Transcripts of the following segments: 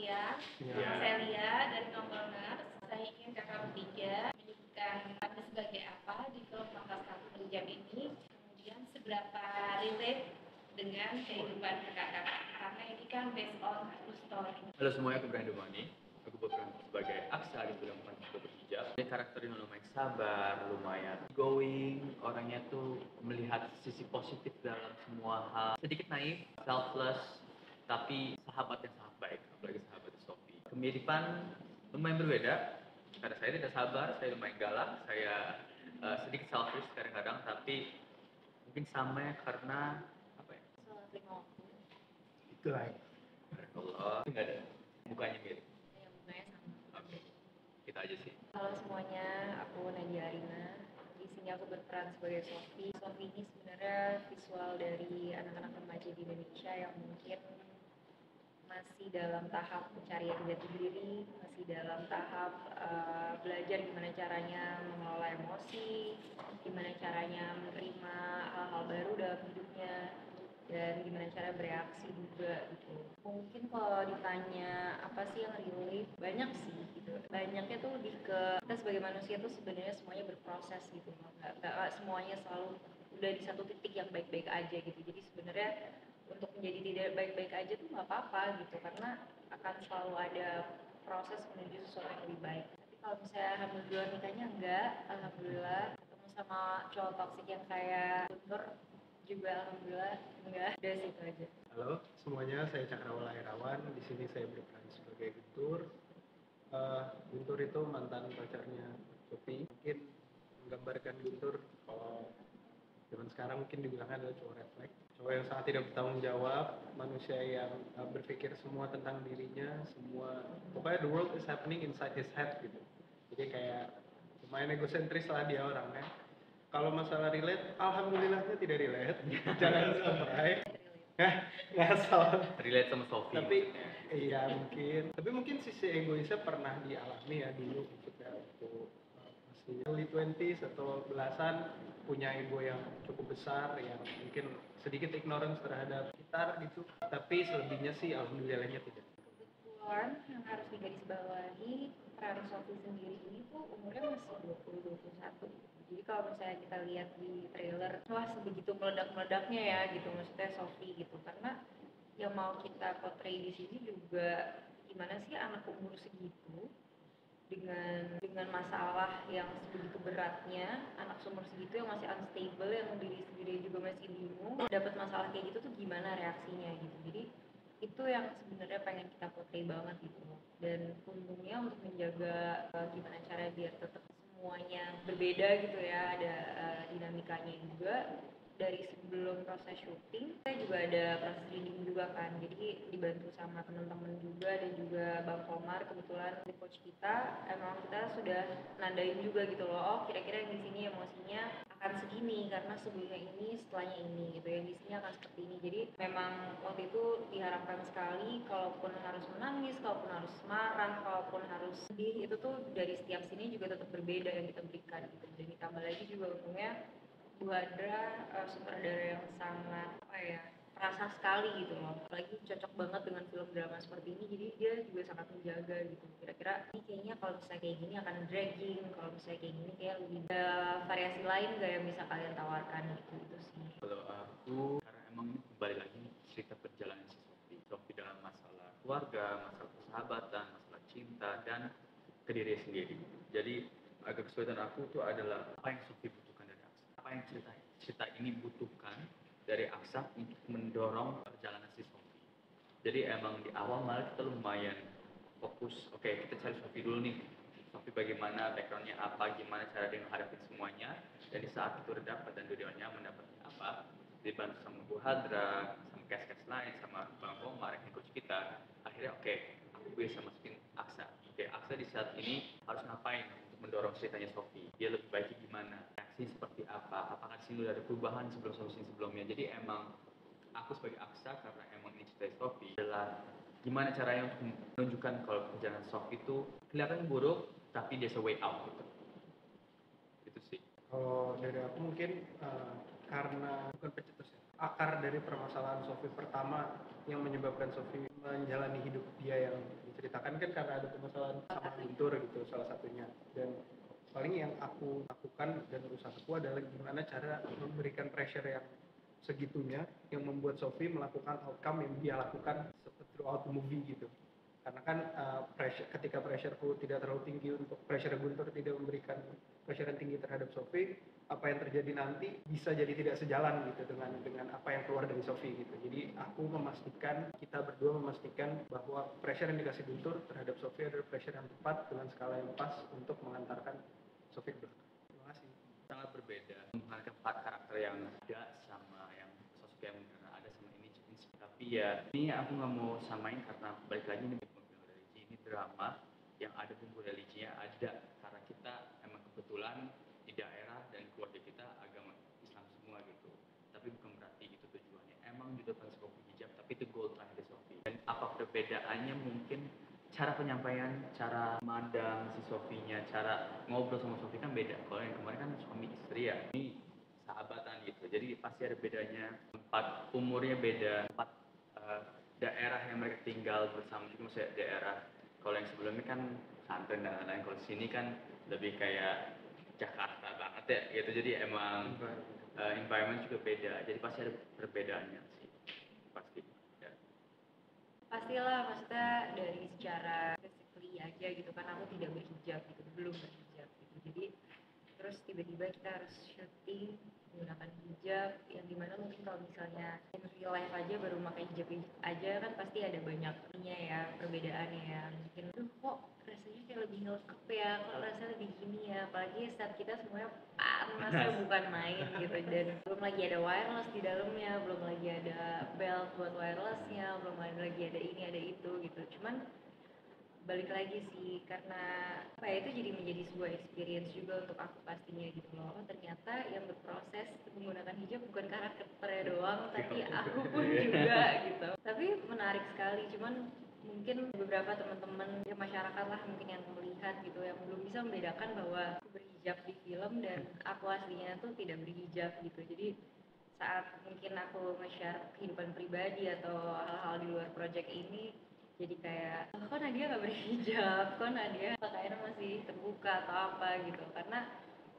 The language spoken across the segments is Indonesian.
siang. Saya Lia dari Kompolnas. Saya ingin kakak bertiga menunjukkan Anda sebagai apa di film Pangkas Satu Berjam ini. Kemudian seberapa relate dengan kehidupan kakak-kakak. Karena ini kan based on true story. Halo semuanya, aku Brandon Mani. Aku berperan sebagai Aksa di film Pangkas Satu Berhijab. Dia karakternya lumayan sabar, lumayan going. Orangnya tuh melihat sisi positif dalam semua hal. Sedikit naif, selfless, tapi sahabat yang sangat baik, apalagi sahabat Sophie. Kemiripan lumayan berbeda, karena saya tidak sabar, saya lumayan galak, saya sedikit selfish kadang-kadang, tapi mungkin sama ya karena apa ya? Salah lima waktu. Itu lah. Allah, nggak ada, mukanya mirip. Ya, mukanya sama. Oke, kita aja sih. Halo semuanya, aku Nadia Arina. Di sini aku berperan sebagai Sophie. Sophie ini sebenarnya visual dari anak-anak remaja di Indonesia yang mungkin masih dalam tahap pencarian jati diri, masih dalam tahap belajar gimana caranya mengelola emosi, gimana caranya menerima hal-hal baru dalam hidupnya, dan gimana cara bereaksi juga gitu. Mungkin kalau ditanya apa sih yang relate, banyak sih gitu. Banyaknya tuh lebih ke kita sebagai manusia tuh sebenarnya semuanya berproses gitu. Nggak semuanya selalu udah di satu titik yang baik-baik aja gitu. Jadi sebenarnya untuk menjadi tidak baik-baik aja tuh nggak apa-apa gitu, karena akan selalu ada proses menuju sesuatu yang lebih baik. Tapi kalau misalnya alhamdulillah nikahnya enggak, alhamdulillah ketemu sama cowok toksik yang kayak Guntur juga alhamdulillah enggak. Udah sih itu aja. Halo semuanya, saya Cakrawala Irawan. Di sini saya berperan sebagai Guntur. Guntur itu mantan pacarnya Sophie. Mungkin menggambarkan Guntur kalau zaman sekarang mungkin dibilangnya adalah cowok refleks. Cowok yang sangat tidak bertanggung jawab, manusia yang berpikir semua tentang dirinya, semua pokoknya the world is happening inside his head gitu. Jadi kayak lumayan egosentris lah dia orangnya. Kalau masalah relate, alhamdulillahnya tidak relate. Jangan sampai. Ngasal. Relate sama Sophie. Tapi iya mungkin. Tapi mungkin sisi egoisnya pernah dialami ya dulu maksudnya waktu masih early 20s atau belasan, punya ego yang cukup besar yang mungkin sedikit ignorance terhadap sekitar gitu. Tapi selebihnya sih alhamdulillahnya tidak. Kebetulan yang harus digarisbawahi, peran Sophie sendiri ini tuh umurnya masih 20-21. Jadi kalau misalnya kita lihat di trailer, wah sebegitu meledak-meledaknya ya gitu, maksudnya Sophie gitu. Karena yang mau kita portray di sini juga gimana sih anak umur segitu dengan masalah yang sebegitu beratnya, anak seumur segitu yang masih unstable, yang diri sendiri juga masih bingung, dapat masalah kayak gitu tuh gimana reaksinya gitu. Jadi itu yang sebenarnya pengen kita portray banget gitu. Dan untungnya untuk menjaga gimana cara biar tetap semuanya berbeda gitu ya, ada dinamikanya juga. Dari sebelum proses syuting, saya juga ada proses reading juga kan, jadi dibantu sama teman-teman juga dan juga Bang Komar, kebetulan di coach kita, emang kita sudah nandain juga gitu loh, oh kira-kira yang di sini emosinya akan segini karena sebelumnya ini, setelahnya ini gitu, yang di sini akan seperti ini. Jadi memang waktu itu diharapkan sekali, kalaupun harus menangis, kalaupun harus marah, kalaupun harus sedih, itu tuh dari setiap sini juga tetap berbeda yang kita berikan gitu. Dan ditambah lagi juga untungnya Bu Hadra sutradara yang sangat perasa sekali gitu loh, apalagi cocok banget dengan film drama seperti ini, jadi dia juga sangat menjaga gitu, kira-kira ini kayaknya kalau misalnya kayak gini akan dragging, kalau misalnya kayak gini kayak lebih ada variasi lain gak yang bisa kalian tawarkan gitu, itu sih. Kalau aku, karena emang ini kembali lagi cerita perjalanan si Sophie dalam masalah keluarga, masalah persahabatan, masalah cinta, dan ke diri sendiri. Jadi agak kesulitan aku tuh adalah apa yang Sophie butuhkan dari Aksa, apa yang cerita ini butuhkan dari Aksa untuk mendorong perjalanan si Sophie. Jadi emang di awal malah kita lumayan fokus, oke, kita cari Sophie dulu nih. Sophie bagaimana, backgroundnya apa, gimana cara dia menghadapi semuanya. Dan di saat itu udah dapat dan dia mendapatnya apa, dibantu sama Bu Hadra, sama cast-cast lain, sama Bang Komar, yang coach kita. Akhirnya oke, aku bisa masukin Aksa. Oke, Aksa di saat ini harus ngapain untuk mendorong ceritanya Sophie. Dia lebih baiknya gimana, reaksi seperti apa, apakah di sini udah ada perubahan sebelum solusi sebelumnya. Jadi emang aku sebagai Aksa, karena emang ini cerita Sophie, adalah gimana caranya untuk menunjukkan kalau perjalanan Sophie itu kelihatan buruk, tapi there's a way out gitu. Itu sih. Kalau dari aku mungkin karena bukan pencetus ya, akar dari permasalahan Sophie pertama yang menyebabkan Sophie menjalani hidup dia yang diceritakan kan karena ada permasalahan sama Guntur gitu salah satunya. Dan paling yang aku lakukan dan usahaku adalah gimana cara memberikan pressure yang segitunya yang membuat Sophie melakukan outcome yang dia lakukan throughout the movie gitu. Karena kan ketika pressureku tidak terlalu tinggi untuk pressure Guntur tidak memberikan pressure yang tinggi terhadap Sophie, apa yang terjadi nanti bisa jadi tidak sejalan gitu dengan apa yang keluar dari Sophie gitu. Jadi kita berdua memastikan bahwa pressure yang dikasih Guntur terhadap Sophie adalah pressure yang tepat dengan skala yang pas untuk mengantarkan Sophie ke belakang. Terima kasih. Sangat berbeda menghadirkan empat karakter yang ada sama yang sosok yang ada sama ini. Tapi ya ini aku nggak mau samain karena balik lagi ini bukan religi, ini drama yang ada bumbu religinya ada karena kita emang kebetulan di daerah dan keluarga kita agama Islam semua gitu. Tapi bukan berarti itu tujuannya. Emang juga kan Sophie hijab, tapi itu goal terakhir Sophie. Dan apa perbedaannya mungkin cara penyampaian, cara mandang si Sophie-nya, cara ngobrol sama Sophie kan beda. Kalau yang kemarin kan suami istri ya, ini sahabatan gitu. Jadi pasti ada bedanya. Tempat umurnya beda, tempat daerah yang mereka tinggal bersama juga maksudnya daerah. Kalau yang sebelumnya kan pesantren dan lain-lain. Kalau sini kan lebih kayak Jakarta banget ya gitu. Jadi emang environment juga beda. Jadi pasti ada perbedaannya sih. Pasti. Ya. Pastilah, maksudnya dari secara physically aja gitu kan aku tidak berhijab gitu, belum berhijab gitu. Jadi terus tiba-tiba kita harus syuting menggunakan hijab yang dimana mungkin kalau misalnya in real life aja baru pakai hijab aja kan pasti ada banyak ininya ya, perbedaannya ya. Mungkin tuh kok rasanya kayak lebih ngelengkap ya, kok rasanya lebih gini ya, apalagi saat kita semuanya panasnya bukan main gitu. Dan belum lagi ada wireless di dalamnya, belum lagi ada belt buat wirelessnya, belum lagi ada ini ada itu gitu. Cuman balik lagi sih karena apa ya, itu jadi menjadi sebuah experience juga untuk aku pastinya gitu loh. Oh, ternyata yang berproses menggunakan hijab bukan karakternya doang tapi aku pun juga gitu. Tapi menarik sekali, cuman mungkin beberapa teman-teman ya masyarakat lah mungkin yang melihat gitu yang belum bisa membedakan bahwa aku berhijab di film dan aku aslinya tuh tidak berhijab gitu. Jadi saat mungkin aku nge-share kehidupan pribadi atau hal-hal di luar project ini jadi kayak kok Nadia nggak berhijab, kok Nadia pakaiannya masih terbuka atau apa gitu. Karena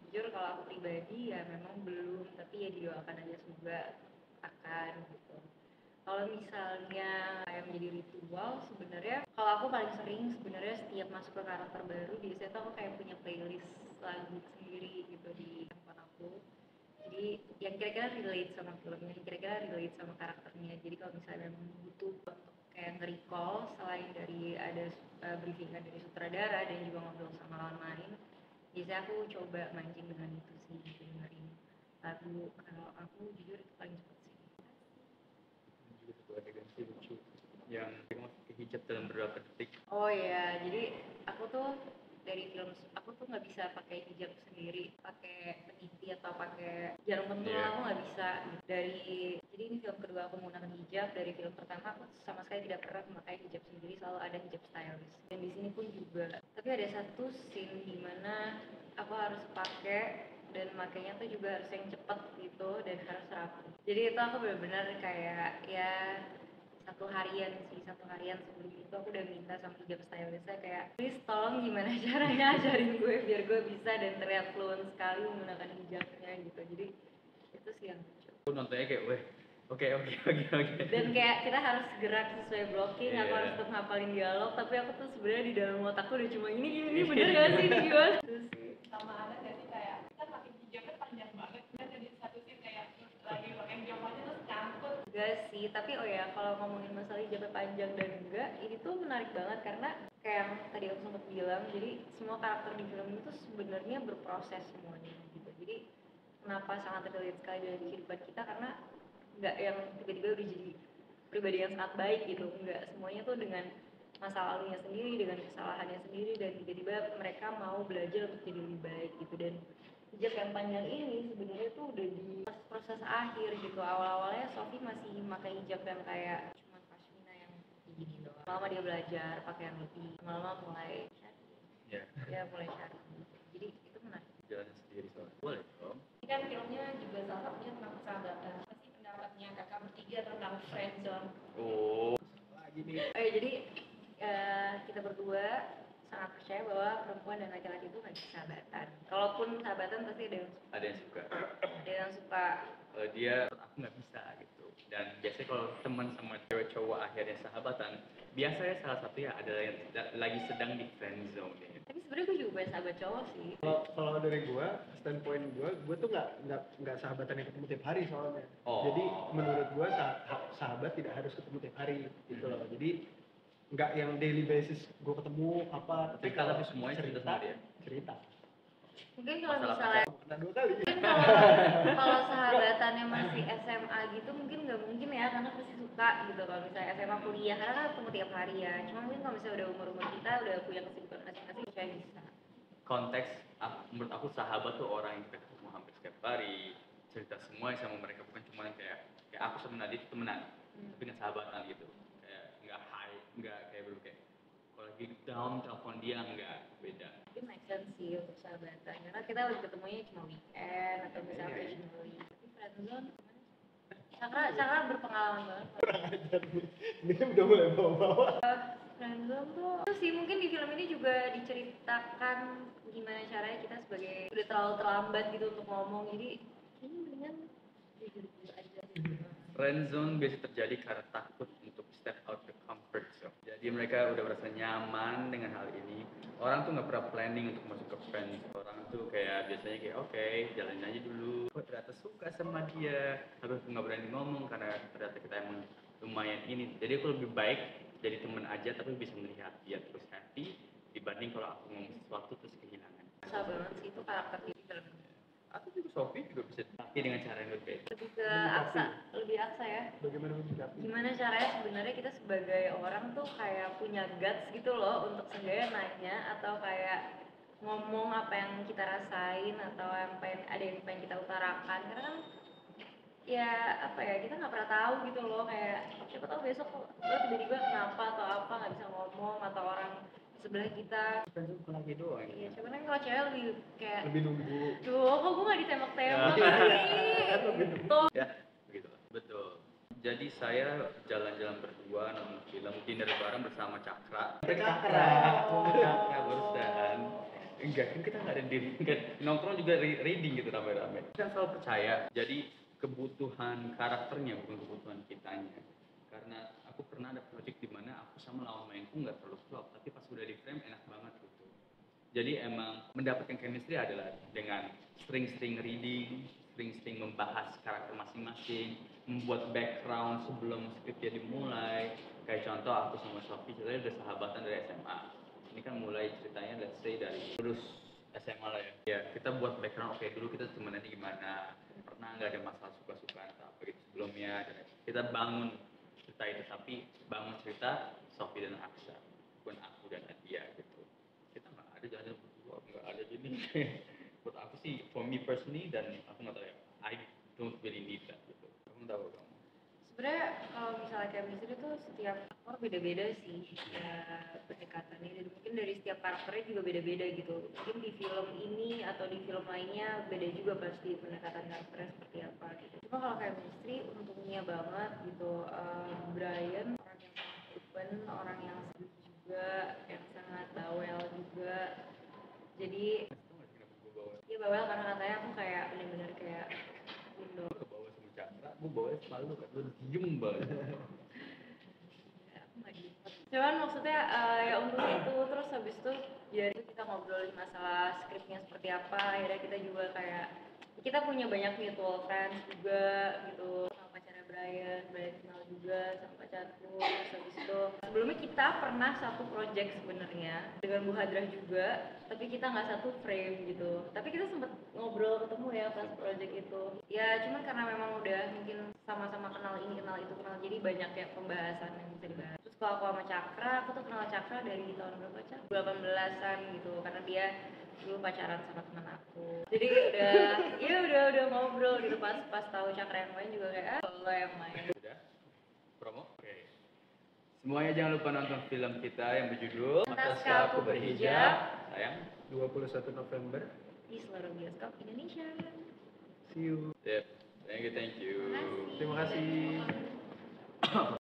jujur kalau aku pribadi ya memang belum, tapi ya didoakan aja semoga akan gitu. Kalau misalnya kayak menjadi ritual sebenarnya kalau aku paling sering sebenarnya setiap masuk ke karakter baru biasanya tuh aku kayak punya playlist lagu sendiri gitu di handphone aku. Jadi yang kira-kira relate sama filmnya, yang kira-kira relate sama karakternya. Jadi kalau misalnya memang butuh untuk kayak nge-recall selain dari ada briefingan dari sutradara dan juga ngobrol sama lawan main, biasanya aku coba mancing dengan itu sih, dengerin lagu. Kalau aku jujur itu paling cepet sih. Juga satu adegan sih lucu yang dia masuk ke hijab dalam beberapa detik. Oh ya, jadi aku tuh dari film aku tuh nggak bisa pakai hijab sendiri, pakai peniti atau pakai jarum pentul aku nggak bisa. Jadi ini film kedua aku menggunakan hijab. Dari film pertama aku sama sekali tidak pernah memakai hijab sendiri, selalu ada hijab stylist. Dan di sini pun juga. Tapi ada satu scene di mana aku harus pakai dan makainya tuh juga harus yang cepet gitu dan harus rapi. Jadi itu aku benar-benar kayak ya satu harian sebelum itu aku udah minta sama hijab stylistnya kayak please tolong gimana caranya ajarin gue biar gue bisa dan terlihat fluent sekali menggunakan hijabnya gitu. Jadi itu sih yang lucu. Aku nontonnya kayak weh oke. Dan kayak kita harus gerak sesuai blocking, aku Iya. harus tetap ngapalin dialog tapi aku tuh sebenarnya di dalam otakku udah cuma ini bener gak sih ini gimana. Terus sih Sama ada nggak sih kayak kita pakai hijabnya panjang banget kan jadi satu scene kayak lagi pakai hijab aja terus cangkut. enggak sih, tapi oh ya kalau ngomongin masalah hijabnya panjang dan enggak, ini tuh menarik banget karena kayak yang tadi aku sempat bilang, jadi semua karakter di film itu sebenarnya berproses semuanya gitu. Jadi kenapa sangat relate sekali dengan kehidupan kita karena nggak yang tiba-tiba udah jadi pribadi yang sangat baik gitu, enggak, semuanya tuh dengan masa lalunya sendiri, dengan kesalahannya sendiri dan tiba-tiba mereka mau belajar untuk jadi lebih baik gitu. Dan hijab yang panjang ini sebenarnya tuh udah di proses akhir gitu. Awal-awalnya Sophie masih pakai hijab yang kayak cuma pashmina yang begini doang. Lama dia belajar pakai yang lebih, lama-lama mulai syari. Ya. Ya mulai syari. Jadi itu menarik. Jalannya sendiri soalnya. Boleh dong. Ini kan filmnya juga salah satunya tentang persahabatan. Apa sih pendapatnya pertanyaan kakak bertiga tentang friendzone. Oh, Lagi nih. Jadi kita berdua sangat percaya bahwa perempuan dan laki-laki itu nggak bisa sahabatan. Kalaupun sahabatan pasti ada yang suka. ada yang suka. Dia aku nggak bisa gitu. Dan biasanya kalau teman sama cewek cowok akhirnya sahabatan, biasanya salah satunya adalah yang lagi sedang di friend zone. Tapi sebenarnya gue juga punya sahabat cowok sih. Kalau dari gua, standpoint gua tuh nggak sahabatan yang ketemu tiap hari soalnya. Oh. Jadi menurut gua sahabat tidak harus ketemu tiap hari gitu loh. Jadi nggak yang daily basis gua ketemu apa. Cerita kalau tapi semuanya cerita sama dia. Cerita. Mungkin kalau Masalah misalnya Pernah 2 kali. mungkin kalau sahabatannya masih SMA gitu mungkin nggak mungkin ya karena pasti suka gitu. Kalau misalnya SMA kuliah karena kan ketemu tiap hari ya. Cuma mungkin kalau misalnya udah umur kita udah punya kesibukan masing-masing saya bisa. Konteks menurut aku sahabat tuh orang yang kita ketemu hampir setiap hari, cerita semua sama mereka, bukan cuma yang kayak aku sama Nadine temenan, tapi nggak sahabatan gitu, kayak nggak high, nggak kayak baru kayak kalau lagi down telepon dia, nggak, beda. Mungkin make sense sih untuk sahabatan karena kita udah ketemunya cuma weekend atau misalnya occasionally. Tapi friendzone Cakra berpengalaman banget. Ini kan udah mulai bawa-bawa. Friendzone tuh terus sih mungkin di film ini juga diceritakan gimana caranya kita sebagai udah terlalu terlambat gitu untuk ngomong, jadi ini mendingan jujur aja. Friendzone biasa terjadi karena takut untuk step out the comfort zone. Jadi mereka udah merasa nyaman dengan hal ini. Orang tuh nggak pernah planning untuk masuk ke friendzone. Orang tuh kayak biasanya kayak oke, jalanin aja dulu. Oh, ternyata suka sama dia, tapi aku nggak berani ngomong karena ternyata kita emang lumayan ini. Jadi aku lebih baik jadi teman aja tapi bisa melihat dia terus happy dibanding kalau aku ngomong sesuatu terus kehilangan. Bisa banget sih itu karakter di film ini. Atau juga Sophie juga bisa tapi dengan cara yang berbeda. Lebih ke aksa, lebih aksa ya. Bagaimana menyikapi? Gimana caranya sebenarnya kita sebagai orang tuh kayak punya guts gitu loh untuk seenggaknya nanya atau kayak ngomong apa yang kita rasain atau yang ada yang pengen kita utarakan karena kan ya apa ya kita nggak pernah tahu gitu loh kayak siapa tahu besok lo tiba-tiba kenapa atau apa nggak bisa ngomong atau orang di sebelah kita. Friendzone bukan lagi doang. Iya cuman kan kalau cewek lebih kayak Lebih nunggu. duh kok gue nggak ditembak-tembak Ya. sih gitu. Ya, begitu. Betul. Jadi saya jalan-jalan berdua nonton film dinner bareng bersama Cakra. Cakra. Cakra barusan. Enggak, kan kita nggak ada nongkrong juga reading gitu rame-rame. Kita selalu percaya. Jadi kebutuhan karakternya bukan kebutuhan kitanya. Karena aku pernah ada project di mana aku sama lawan mainku nggak terlalu klop, tapi pas udah di frame enak banget gitu. Jadi emang mendapatkan chemistry adalah dengan sering-sering reading, sering-sering membahas karakter masing-masing, membuat background sebelum skripnya dimulai. Kayak contoh aku sama Sophie ceritanya udah sahabatan dari SMA. Ini kan mulai ceritanya let's say dari lulus SMA lah ya. Ya kita buat background, oke dulu kita temenannya gimana, pernah nggak ada masalah suka-sukaan atau apa gitu sebelumnya. Dan kita bangun cerita itu, tapi bangun cerita Sophie dan Aksa, bukan aku dan Nadia gitu. Kita nggak ada jalan berdua, nggak ada gini. Buat aku sih, for me personally, dan aku nggak tahu ya, I don't really need that gitu. Kamu tahu kamu? Sebenarnya kalau misalnya chemistry itu setiap aktor beda-beda sih ya pendekatannya dan mungkin dari setiap karakternya juga beda-beda gitu. Mungkin di film ini atau di film lainnya beda juga pasti pendekatan karakternya seperti apa gitu. Cuma kalau chemistry untungnya banget gitu Brian orang yang sangat open, orang yang sweet juga, yang sangat bawel juga. Jadi Tahu nggak sih kenapa gue bawa? dia bawel karena katanya aku kayak bener-bener kayak window. Gue bawa sama Cakra, gue bawa selalu kan, lu diem banget. Aku nggak gitu. Cuman maksudnya ya untuk itu terus habis itu dari itu kita ngobrolin masalah skripnya seperti apa akhirnya kita juga kayak kita punya banyak mutual friends juga gitu sama pacarnya Brian kenal juga sama pacarku terus habis itu sebelumnya kita pernah satu project sebenarnya dengan Bu Hadrah juga tapi kita nggak satu frame gitu tapi kita sempet ngobrol ketemu ya pas project itu ya cuman karena memang udah mungkin sama-sama kenal ini kenal itu kenal jadi banyak ya pembahasan yang bisa dibahas terus kalau aku sama Cakra aku tuh kenal Cakra dari tahun berapa Cak? 18-an gitu karena dia dulu pacaran sama teman aku jadi udah ngobrol gitu pas tahu Cakra yang main juga kayak lo yang main. Sudah? Promo? Oke. Semuanya jangan lupa nonton film kita yang berjudul Naskah Aku Berhijab. Sayang. 21 November. Di seluruh bioskop Indonesia. See you. Yep. Thank you. Makasih. Terima kasih.